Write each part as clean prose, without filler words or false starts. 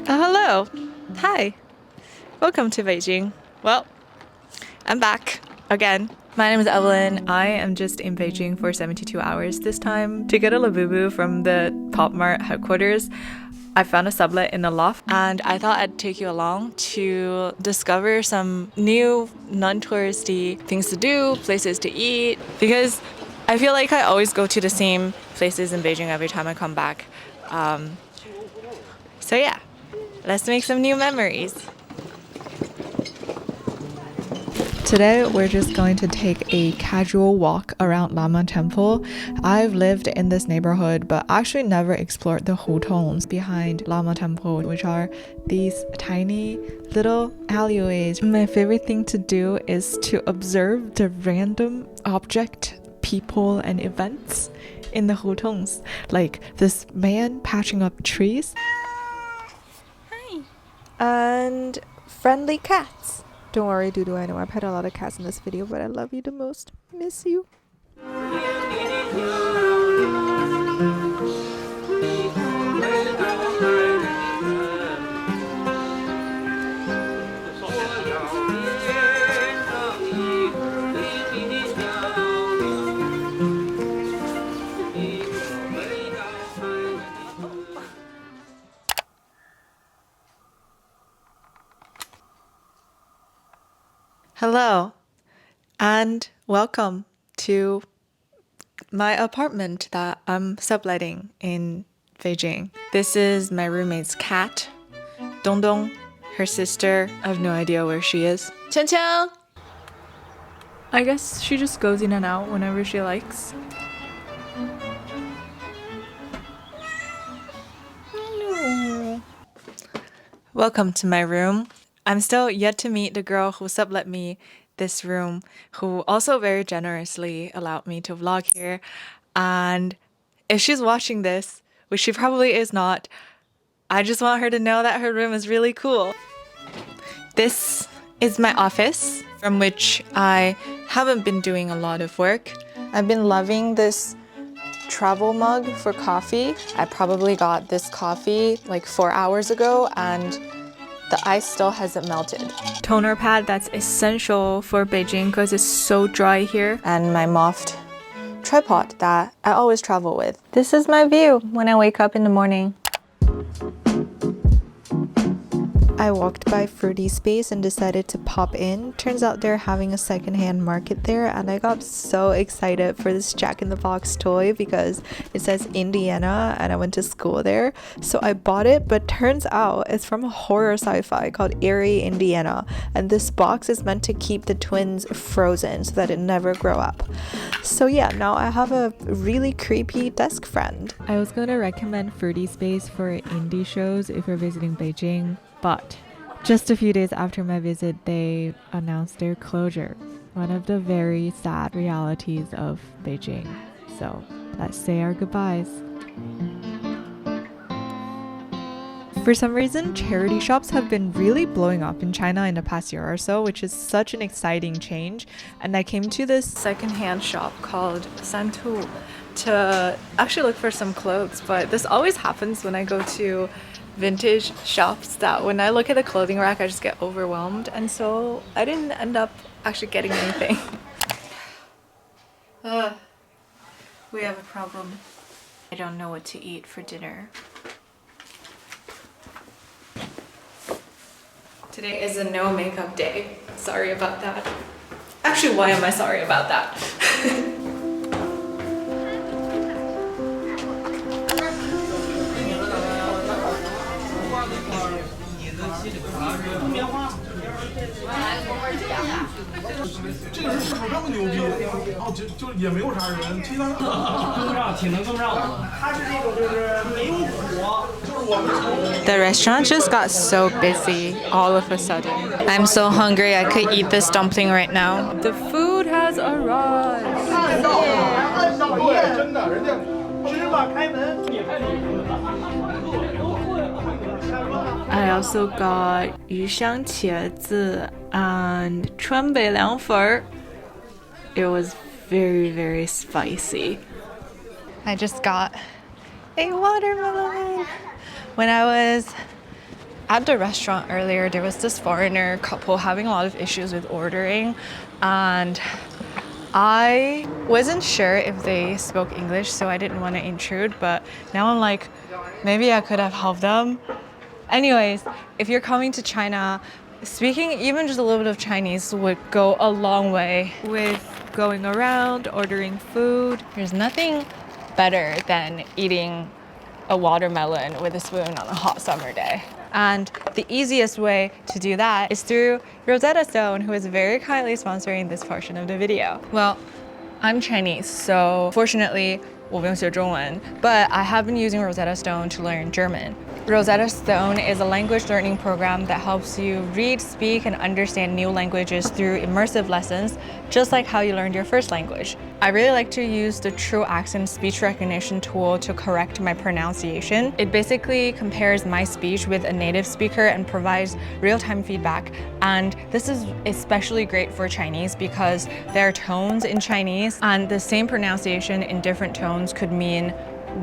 Hello! Hi! Welcome to Beijing. Well, I'm back again. My name is Evelyn. I am just in Beijing for 72 hours this time. To get a labubu from the Pop Mart headquarters, I found a sublet in the loft, and I thought I'd take you along to discover some new non-touristy things to do, places to eat, because I feel like I always go to the same places in Beijing every time I come back. So yeah, let's make some new memories. Today, we're just going to take a casual walk around Lama Temple. I've lived in this neighborhood, but actually never explored the hutongs behind Lama Temple, which are these tiny little alleyways. My favorite thing to do is to observe the random object, people, and events in the hutongs. Like this man patching up trees. Hi. And friendly cats. Don't worry, Dudu, I know I've had a lot of cats in this video, but I love you the most. Miss you. Hello, and welcome to my apartment that I'm subletting in Beijing. This is my roommate's cat, Dongdong. Her sister, I have no idea where she is. Qiang. I guess she just goes in and out whenever she likes. Hello. Welcome to my room. I'm still yet to meet the girl who sublet me this room, who also very generously allowed me to vlog here. And if she's watching this, which she probably is not, I just want her to know that her room is really cool. This is my office, from which I haven't been doing a lot of work. I've been loving this travel mug for coffee. I probably got this coffee like 4 hours ago, and the ice still hasn't melted. Toner pad that's essential for Beijing because it's so dry here. And my Moft tripod that I always travel with. This is my view when I wake up in the morning. I walked by Fruity Space and decided to pop in. Turns out they're having a secondhand market there, and I got so excited for this Jack in the Box toy because it says Indiana and I went to school there. So I bought it, but turns out it's from a horror sci-fi called Erie, Indiana, and this box is meant to keep the twins frozen so that it never grow up. So yeah, now I have a really creepy desk friend. I was going to recommend Fruity Space for indie shows if you're visiting Beijing, but just a few days after my visit, they announced their closure. One of the very sad realities of Beijing. So let's say our goodbyes. For some reason, charity shops have been really blowing up in China in the past year or so, which is such an exciting change. And I came to this secondhand shop called Santu to actually look for some clothes, but this always happens when I go to vintage shops that when I look at the clothing rack I just get overwhelmed, and so I didn't end up actually getting anything. We have a problem. I don't know what to eat for dinner. Today is a no makeup day. Sorry about that. Actually, why am I sorry about that? The restaurant just got so busy all of a sudden. I'm so hungry, I could eat this dumpling right now. The food has arrived. I also got 鱼香茄子 and 川北凉粉. It was very, very spicy. I just got a watermelon. When I was at the restaurant earlier, there was this foreigner couple having a lot of issues with ordering, and I wasn't sure if they spoke English, so I didn't want to intrude, but now I'm like, maybe I could have helped them. Anyways, if you're coming to China, speaking even just a little bit of Chinese would go a long way with going around, ordering food. There's nothing better than eating a watermelon with a spoon on a hot summer day. And the easiest way to do that is through Rosetta Stone, who is very kindly sponsoring this portion of the video. Well, I'm Chinese, so fortunately, 我不用学中文, but I have been using Rosetta Stone to learn German. Rosetta Stone is a language learning program that helps you read, speak, and understand new languages through immersive lessons, just like how you learned your first language. I really like to use the True Accent speech recognition tool to correct my pronunciation. It basically compares my speech with a native speaker and provides real-time feedback. And this is especially great for Chinese because there are tones in Chinese, and the same pronunciation in different tones could mean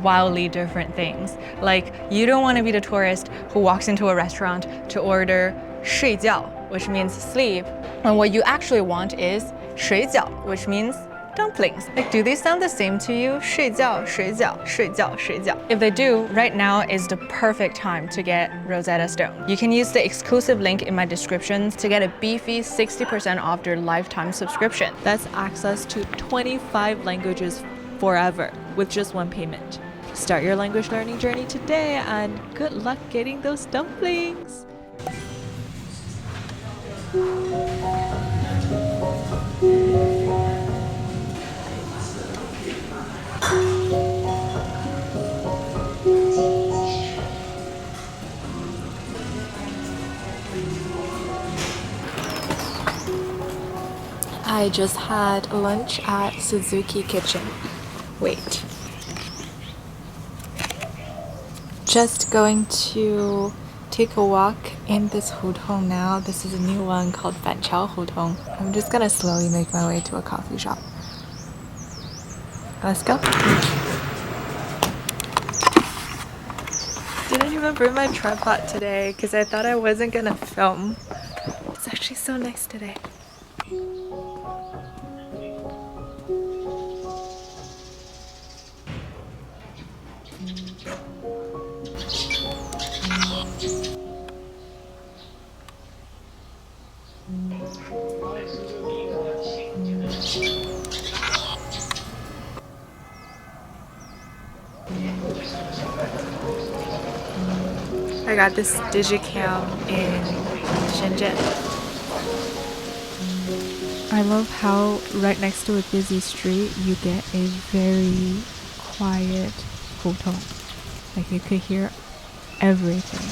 wildly different things. Like, you don't want to be the tourist who walks into a restaurant to order 睡觉, which means sleep, and what you actually want is 水饺, which means dumplings. Like, do they sound the same to you? 睡觉,水饺,睡觉,水饺. If they do, right now is the perfect time to get Rosetta Stone. You can use the exclusive link in my description to get a beefy 60% off your lifetime subscription. That's access to 25 languages forever with just one payment. Start your language learning journey today, and good luck getting those dumplings. I just had lunch at Suzuki Kitchen. Wait. Just going to take a walk in this hutong now. This is a new one called Fanchao Hutong. I'm just gonna slowly make my way to a coffee shop. Let's go. Didn't even bring my tripod today because I thought I wasn't gonna film. It's actually so nice today. I got this digicam in Shenzhen. I love how right next to a busy street you get a very quiet hutong. Like, you could hear everything.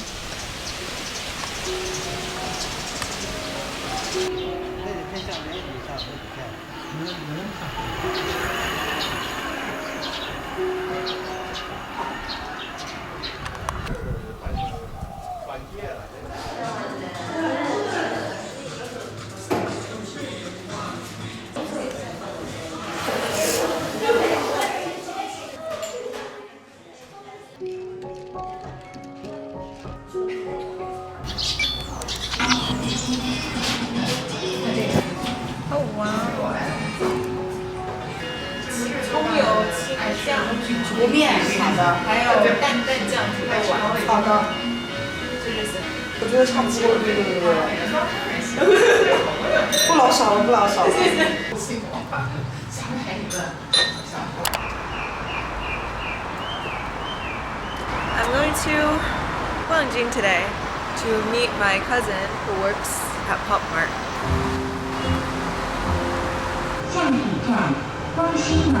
Oh wow. 葱油青酱煮面，好的，还有蛋酱煮豆丸，好的，这就是。我觉得差不多，对。不老少了，不老少了。I'm going to Beijing today to meet my cousin who works at Pop Mart. 下一站东西门，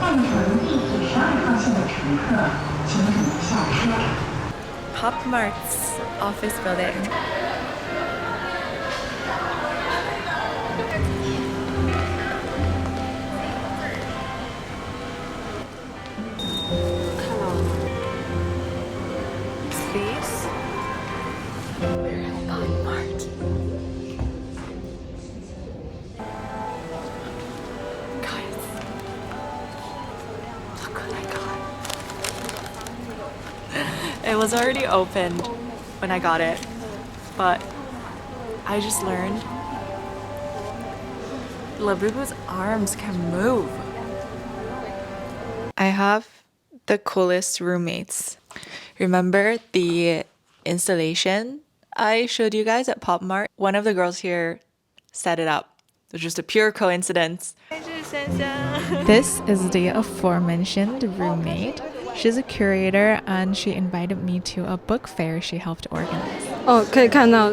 换乘地铁12号线的乘客，请等下车。 Pop Mart's office building. Please. Pop Mart. good I got. It was already open when I got it, but I just learned Labubu's arms can move. I have the coolest roommates. Remember the installation I showed you guys at Pop Mart? One of the girls here set it up. It was just a pure coincidence. This is the aforementioned roommate. She's a curator and she invited me to a book fair she helped organize. 可以看到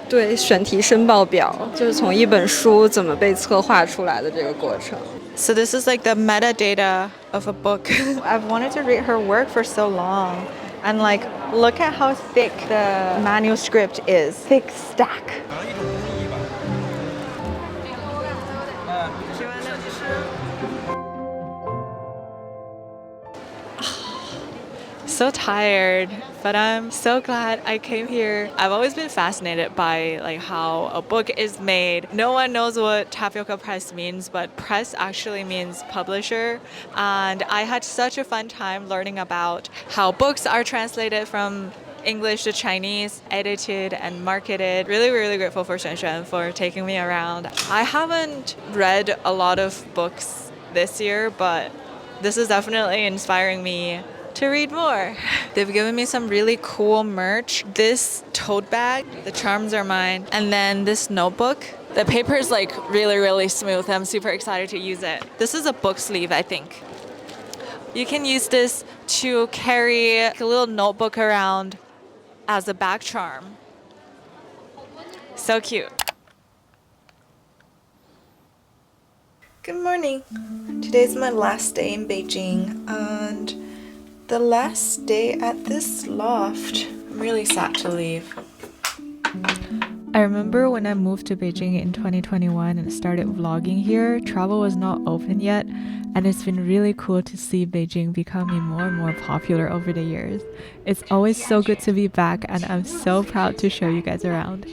对选题申报表，就是从一本书怎么被策划出来的这个过程。 So this is like the metadata of a book. I've wanted to read her work for so long. And like, look at how thick the manuscript is. Thick stack. So tired, but I'm so glad I came here. I've always been fascinated by like how a book is made. No one knows what tapioca press means, but press actually means publisher. And I had such a fun time learning about how books are translated from English to Chinese, edited and marketed. Really, really grateful for Xuan for taking me around. I haven't read a lot of books this year, but this is definitely inspiring me to read more. They've given me some really cool merch. This tote bag, the charms are mine. And then this notebook. The paper is like really, really smooth. I'm super excited to use it. This is a book sleeve, I think. You can use this to carry a little notebook around as a back charm. So cute. Good morning. Today's my last day in Beijing and the last day at this loft. I'm really sad to leave. I remember when I moved to Beijing in 2021 and started vlogging here, travel was not open yet, and it's been really cool to see Beijing becoming more and more popular over the years. It's always so good to be back, and I'm so proud to show you guys around.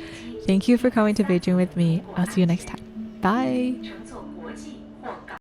Thank you for coming to Beijing with me. I'll see you next time. Bye!